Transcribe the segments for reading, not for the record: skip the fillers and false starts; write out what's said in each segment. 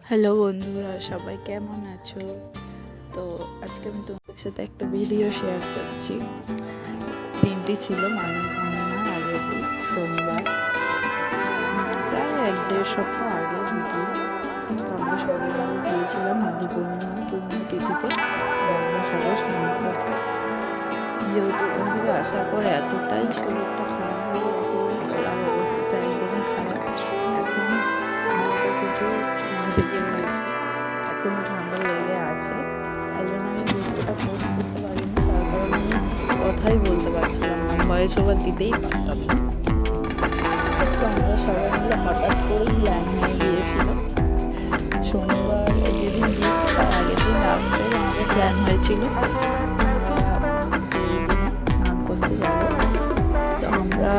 Hello বন্ধুরা, সবাই কেমন আছো? তো আজকে আমি তোমাদের সাথে একটা ভিডিও শেয়ার করছি। দিনটি ছিল মানিমার আগের দিন, শনিবার, প্রায় 1-1.5 সপ্তাহ আগে ভিডিও। তো আমরা সবাই গিয়েছিলাম মাঘী পূর্ণিমা তিথিতে গঙ্গাসাগর স্নান করতে। যেহেতু ওখান থেকে আসার পর এতটাই শরীরটা খারাপ হয়ে গেছিল, আর অবস্থা একদমই খারাপ। এখন হালকা কিছু লেগে রয়েছে, এখনো ঠান্ডা লেগে আছে। তাই জন্য আমি ভিডিওটা পোস্ট করতে পারিনি, তার কারণ আমি কথাই বলতে পারছিলাম না, ভয়েস ওভার দিতেই পারতাম না। তো আমরা সবাই মিলে হঠাৎ করেই প্ল্যান হয়ে গিয়েছিল শনিবার যেদিন গিয়েছি তার আগের দিন রাত্রে আমাদের প্ল্যান হয়েছিল আমরা এই দিনে স্নান করতে যাব। তো আমরা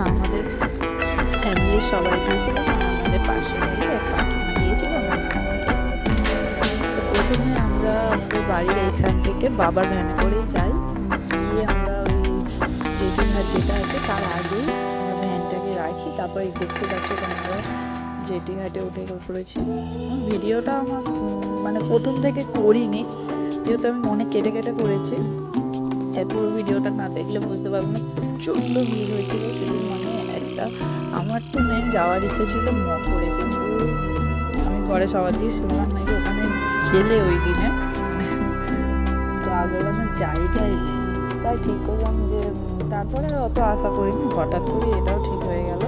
আমাদের ফ্যামিলির সবাই গিয়েছিলাম, আমাদের পাশের বাড়ির এক কাকিমা গিয়েছিল আমার মামাকে। তো প্রথমে আমরা আমাদের বাড়ির এইখান থেকে বাবার ভ্যানে করেই যাই, গিয়ে আমরা ওই জেটিঘাট যেটা আছে তার আগেই আমরা ভ্যানটাকে রাখি, তারপরে দেখতে পাচ্ছি আমরা জেটিঘাটে উঠে পড়েছি। ভিডিওটা আমার মানে প্রথম থেকে করিনি, যেহেতু আমি অনেক কেটে কেটে করেছি। পুরো ভিডিওটা না দেখলে বুঝতে পারবো না, প্রচণ্ড ভিড় হয়েছিল সেদিন। মানে একটা আমার তো মেন যাওয়ার ইচ্ছে ছিল মকরে, কিন্তু আমি ঘরে সবার দিয়ে শুনলাম নাকি ওখানে গেলে ওই দিনে গা গোলানোর জায়গায় নেই। তাই ঠিক করলাম যে তারপরে অত আশা করিনি, হঠাৎ করে এটাও ঠিক হয়ে গেল।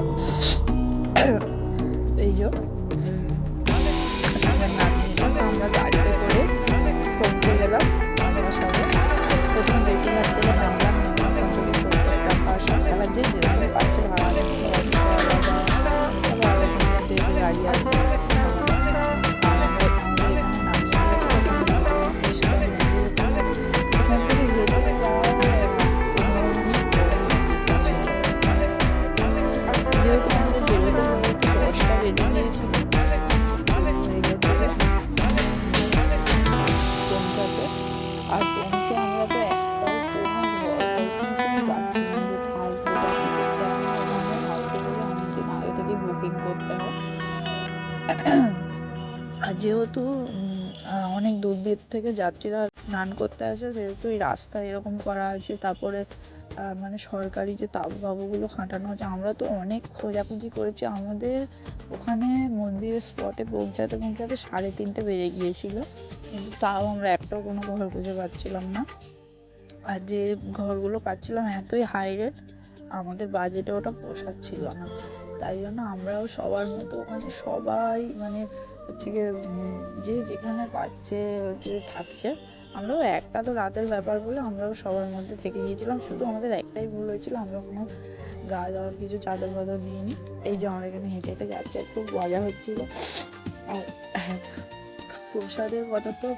এই যে আমরা গাড়িতে করে পৌঁছে গেলাম গঙ্গাসাগর। প্রথমে জেটিঘাট থেকে নামলাম, নেমে ওখান থেকে 70 টাকা 60 টাকা যে যেরকম পাচ্ছে ভাড়া নিচ্ছে, গাড়ি আছে। যেহেতু আমাদের বেরোতে বেরোতে 10টা বেজে গিয়েছিল, হয়ে গেছিল পৌঁছাতে। আর পৌঁছে আমরা তো একটাও কোনো ঘর কিছুই পাচ্ছিলাম যে থাকবো বা কিছু। কেননা ওখানে থাকতে গেলে অনেকদিন আগে থেকে বুকিং করতে হয়। আর যেহেতু অনেক দূর দূর থেকে যাত্রীরা স্নান করতে আসে, যেহেতু এই রাস্তা এরকম করা আছে, তারপরে মানে সরকারি যে তাঁবুগুলো খাটানো হচ্ছে, আমরা তো অনেক খোঁজাখুঁজি করেছি। আমাদের ওখানে মন্দিরের স্পটে পৌঁছাতে 3:30 বেজে গিয়েছিল, কিন্তু তাও আমরা একটাও কোনো ঘর খুঁজে পাচ্ছিলাম না। আর যে ঘরগুলো পাচ্ছিলাম এতই হাই রেট, আমাদের বাজেটে ওটা পোষাচ্ছিল না। তাই জন্য আমরাও সবার মতো ওখানে সবাই মানে হচ্ছে গিয়ে যে যেখানে পাচ্ছে হচ্ছে থাকছে। আমরাও একটা তো রাতের ব্যাপার বলে আমরাও সবার মধ্যে থেকে গিয়েছিলাম। শুধু আমাদের একটাই ভুল হয়েছিল, আমরা কোনো গায়ে দেওয়ার কিছু চাদর বাদর নিইনি। এই যে আমরা এখানে হেঁটে হেঁটে যাচ্ছি, খুব মজা হচ্ছিল। আর প্রসাদের কথা তো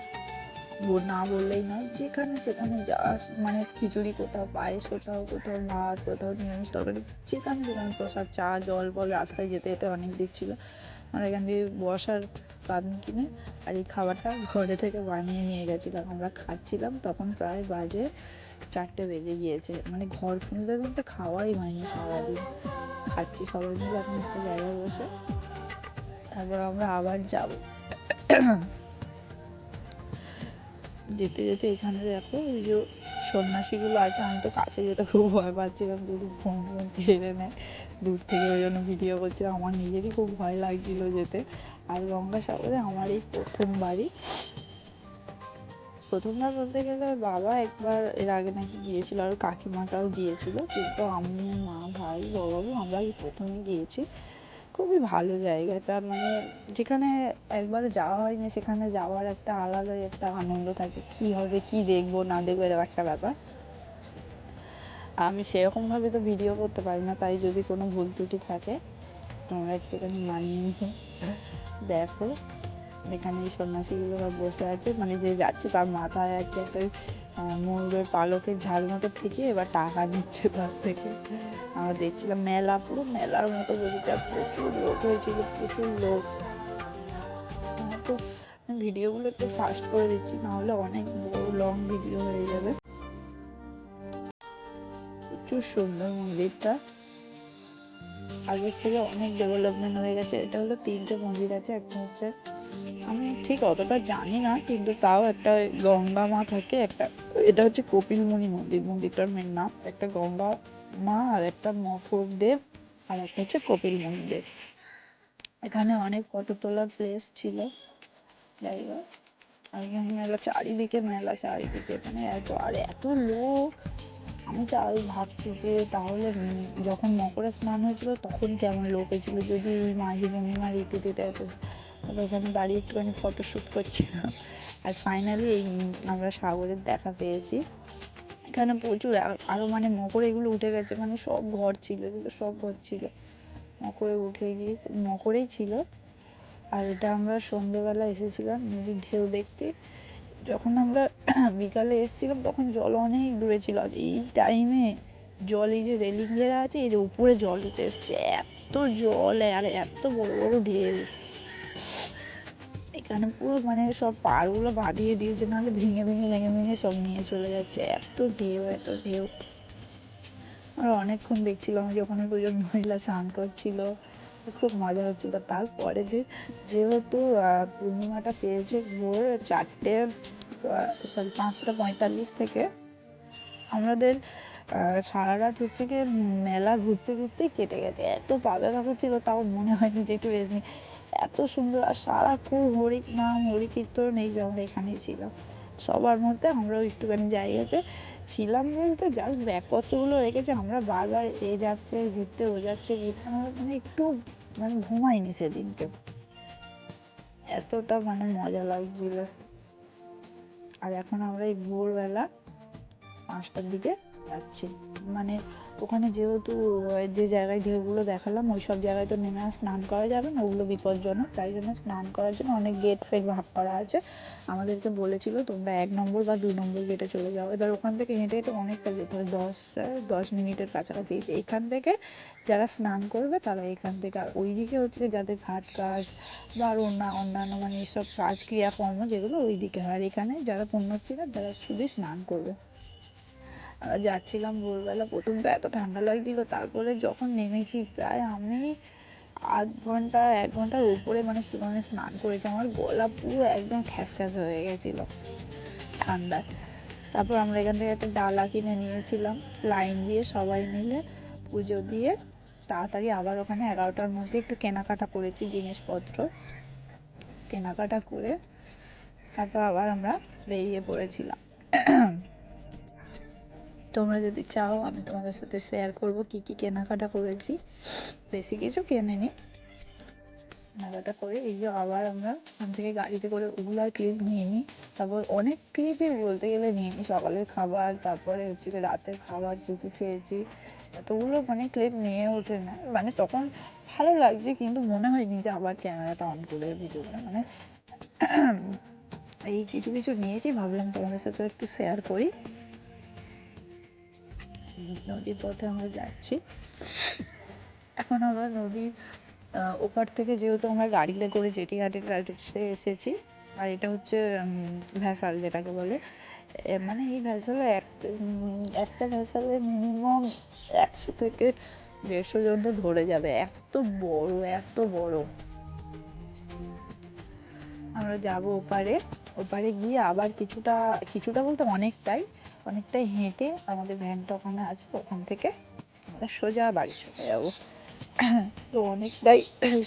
না বললেই নয়, যেখানে সেখানে যাস মানে খিচুড়ি কোথাও, পায়েস কোথাও, কোথাও ভাত, কোথাও নিরামিষ তরকারি, যেখানে সেখানে প্রসাদ, চা জল বল। রাস্তায় যেতে যেতে অনেক দিক ছিল, আমরা এখান দিয়ে বসার পান কিনে আর এই খাবারটা ঘরে থেকে বানিয়ে নিয়ে গেছিলাম। আমরা খাচ্ছিলাম, তখন প্রায় বাজে 4টে বেজে গিয়েছে। মানে ঘর খুঁজতে খুঁজতে খাওয়াই হয়নি সারাদিন। খাচ্ছি সবাই মিলে এখন একটা জায়গায় বসে, তারপর আমরা আবার যাবো। যেতে যেতে এখানে দেখো এই যে সন্ন্যাসীগুলো আছে, আমি তো কাছে যেতে খুব ভয় পাচ্ছিলাম, যদি ফোন ফোন কেড়ে নেয়। দূর থেকে ওই জন্য ভিডিও করছিলাম, আমার নিজেরই খুব ভয় লাগছিল যেতে। আর গঙ্গাসাগরে আমার এই প্রথমবার বলতে গেলে বাবা একবার এর আগে নাকি গিয়েছিল, আর কাকিমাটাও গিয়েছিল, কিন্তু আমি, মা, ভাই, বাবু আমরা এই প্রথমে গিয়েছি। খুবই ভালো জায়গাটা, মানে যেখানে একবার যাওয়া হয়নি সেখানে যাওয়ার একটা আলাদাই একটা আনন্দ থাকে। কী হবে, কী দেখবো না দেখবো, এরকম একটা ব্যাপার। আমি সেরকমভাবে তো ভিডিও করতে পারি না, তাই যদি কোনো ভুল ত্রুটি থাকে তোমরা একটুখানি মানিয়ে নিও। দেখো এখানে এই সন্ন্যাসীগুলো বসে আছে, মানে যে যাচ্ছে তার মাথায় আছে একটা ময়ূরের পালকের ঝাল মতো থেকে এবার টাকা নিচ্ছে তার থেকে। আমরা দেখছিলাম মেলা, পুরো মেলার মতো বসেছে, আর প্রচুর লোক হয়েছিল, প্রচুর লোক। তো ভিডিওগুলো একটু ফাস্ট করে দিচ্ছি, নাহলে অনেক বড় লং ভিডিও হয়ে যাবে। প্রচুর সুন্দর মন্দিরটা। আগের থেকে অনেক ডেভেলপমেন্ট হয়ে গেছে। এটা হলো 3টে মন্দির আছে। একটা হচ্ছে, আমি ঠিক অতটা জানি না, কিন্তু তাও একটা গঙ্গা মা থাকে, একটা এটা হচ্ছে কপিলমুনি মন্দির, মন্দিরটার মেন নাম। একটা গঙ্গা মা আর একটা মকরদেব আর একটা হচ্ছে কপিলমুনি দেব। এখানে অনেক ফটো তোলার প্লেস ছিল, জায়গা। আর এখানে মেলা, চারিদিকে মেলা, চারিদিকে মানে আর এত লোক। আমি তাই ভাবছি যে তাহলে যখন মকরে স্নান হয়েছিল তখন কেমন লোক হয়েছিল, যদি মাঝি পূর্ণিমার ইতিতে এত। তারপর এখানে দাঁড়িয়ে একটুখানি ফটোশ্যুট করছিলাম। আর ফাইনালি আমরা সাগরের দেখা পেয়েছি। এখানে প্রচুর আরও মানে মকর এগুলো উঠে গেছে, মানে সব ঘর ছিল, এগুলো সব ঘর ছিল, মকরে উঠে গিয়ে মকরেই ছিল। আর এটা আমরা সন্ধ্যেবেলা এসেছিলাম নদীর ঢেউ দেখতে। যখন আমরা বিকালে এসেছিলাম তখন জল অনেক দূরে ছিল, আর এই টাইমে জল, এই যে রেলিং ঘেরা আছে এর উপরে জল উঠে এসছে, এত জল আর এত বড় বড় ঢেউ। এখানে পুরো মানে সব পাড়গুলো বাঁধিয়ে দিয়েছে, নাহলে ভেঙে ভেঙে ভেঙে ভেঙে সব নিয়ে চলে যাচ্ছে, এত ঢেউ এত ঢেউ। আর অনেকক্ষণ দেখছিলাম যখন দুজন মহিলা স্নান করছিল, খুব মজা হচ্ছিল। তারপরে যেহেতু পূর্ণিমাটা পেয়েছে ভোর 4টে, সরি 5:45 থেকে, আমাদের সারা রাত হচ্ছে গিয়ে মেলা ঘুরতে ঘুরতেই কেটে গেছে। এত পা ব্যথা করছিল, তাও মনে হয়নি যে একটু রেস্ট নিই। এত সুন্দর, আর সারাক্ষণ হরি নাম হরি কীর্তন, এই জন্য এখানেই ছিলাম। সবার মধ্যে আমরাও একটুখানি জায়গাতে ছিলাম, বলতে জাস্ট ব্যাগপত্রগুলো রেখেছে, আমরা বারবার এ যাচ্ছে ঘুরতে, ও যাচ্ছে ঘুরতে, আমরা মানে একটু মানে ঘুমাইনি সেদিনকে, এতটা মানে মজা লাগছিল। আর এখন আমরা এই ভোরবেলা 5টার দিকে যাচ্ছি। মানে ওখানে যেহেতু যে জায়গায় ঢেউগুলো দেখালাম ওই সব জায়গায় তো নেমে আর স্নান করা যাবে না, ওগুলো বিপজ্জনক। তাই জন্য স্নান করার জন্য অনেক গেট ফেট ভাগ করা আছে। আমাদেরকে বলেছিল তোমরা 1 নম্বর বা 2 নম্বর গেটে চলে যাও। এবার ওখান থেকে হেঁটে হেঁটে অনেকটা যেতে হয়, 10 মিনিটের কাছাকাছি। এখান থেকে যারা স্নান করবে তারা এখান থেকে, আর ওইদিকে হচ্ছে যাদের ঘাট কাজ বা আর অন্যান্য মানে এইসব কাজ ক্রিয়াকর্ম যেগুলো ওই দিকে হয়। আর এখানে যারা পুণ্যার্থীরা তারা শুধু স্নান করবে। যাচ্ছিলাম ভোরবেলা, প্রথম তো এত ঠান্ডা লাগছিল, তারপরে যখন নেমেছি প্রায় আমি 1 ঘন্টার উপরে মানে স্নান করেছি। আমার গলা পুরো একদম খ্যাসখ্যাস হয়ে গেছিলো ঠান্ডায়। তারপর আমরা এখান থেকে একটা ডালা কিনে নিয়েছিলাম, লাইন দিয়ে সবাই মিলে পুজো দিয়ে তাড়াতাড়ি আবার ওখানে 11টার মধ্যে একটু কেনাকাটা করেছি, জিনিসপত্র কেনাকাটা করে তারপর আবার আমরা বেরিয়ে পড়েছিলাম। তোমরা যদি চাও আমি তোমাদের সাথে শেয়ার করবো কী কী কেনাকাটা করেছি। বেশি কিছু কেনেনি, কেনাকাটা করে এই যে আবার আমরা ওখান থেকে গাড়িতে করে ওগুলো আর ক্লিপ নিয়ে নিই। তারপর অনেক ক্লিপই বলতে গেলে নিয়ে নিই, সকালের খাবার, তারপরে হচ্ছে রাতের খাবার দুটো খেয়েছি, এতগুলো মানে ক্লিপ নিয়ে ওঠে না। মানে তখন ভালো লাগছে, কিন্তু মনে হয়নি যে আবার ক্যামেরাটা অন করে ভিডিও মানে এই কিছু কিছু নিয়েছি, ভাবলাম তোমাদের সাথে একটু শেয়ার করি। নদীর পথে আমরা যাচ্ছি এখন। আমরা নদীর ওপার থেকে যেহেতু আমরা গাড়িতে করে জেটিঘাটে এসেছি, আর এটা হচ্ছে ভ্যাসাল যেটাকে বলে। মানে এই ভ্যাসালে একটা ভ্যাসালে মিনিমাম 100 থেকে 150 জন তো ধরে যাবে, এত বড় এত বড়। আমরা যাব ওপারে, ওপারে গিয়ে আবার কিছুটা বলতে অনেকটাই হেঁটে আমাদের ভ্যানটা ওখানে আছে, ওখান থেকে আমরা সোজা বাড়ি চলে যাবো। তো অনেকটাই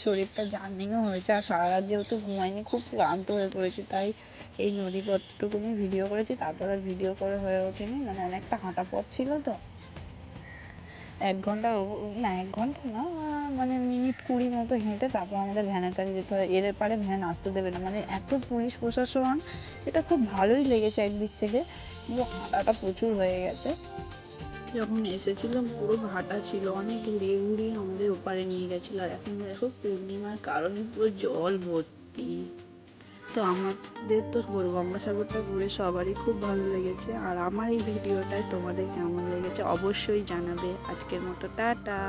শরীরটা জার্নিংও হয়েছে, আর সারা রাত যেহেতু ঘুমাইনি, খুব ক্লান্ত হয়ে পড়েছি, তাই এই নদীপথটুকুনি ভিডিও করেছি, তারপর আর ভিডিও করে হয়ে ওঠেনি। মানে অনেকটা হাঁটা পথ ছিল তো, 1 ঘন্টা না, 1 ঘন্টা না, মানে মিনিট 20 মতো হেঁটে তারপর আমাদের ভ্যানের কাছে যেতে হয়। এর পারে ভ্যান আসতে দেবে না, মানে এত পুলিশ প্রশাসন। এটা খুব ভালোই লেগেছে একদিক থেকে, কিন্তু হাঁটাটা প্রচুর হয়ে গেছে। যখন এসেছিলাম পুরো ভাটা ছিল, অনেক ঘুরিয়ে ঘুরিয়ে আমাদের ওপারে নিয়ে গেছিলো। আর এখন দেখো পূর্ণিমার কারণে পুরো জল ভর্তি। তো আমাদের তো গঙ্গাসাগরটা ঘুরে সবারই খুব ভালো লেগেছে, আর আমার এই ভিডিওটায় তোমাদের কেমন লেগেছে অবশ্যই জানাবে। আজকের মতো টাটা।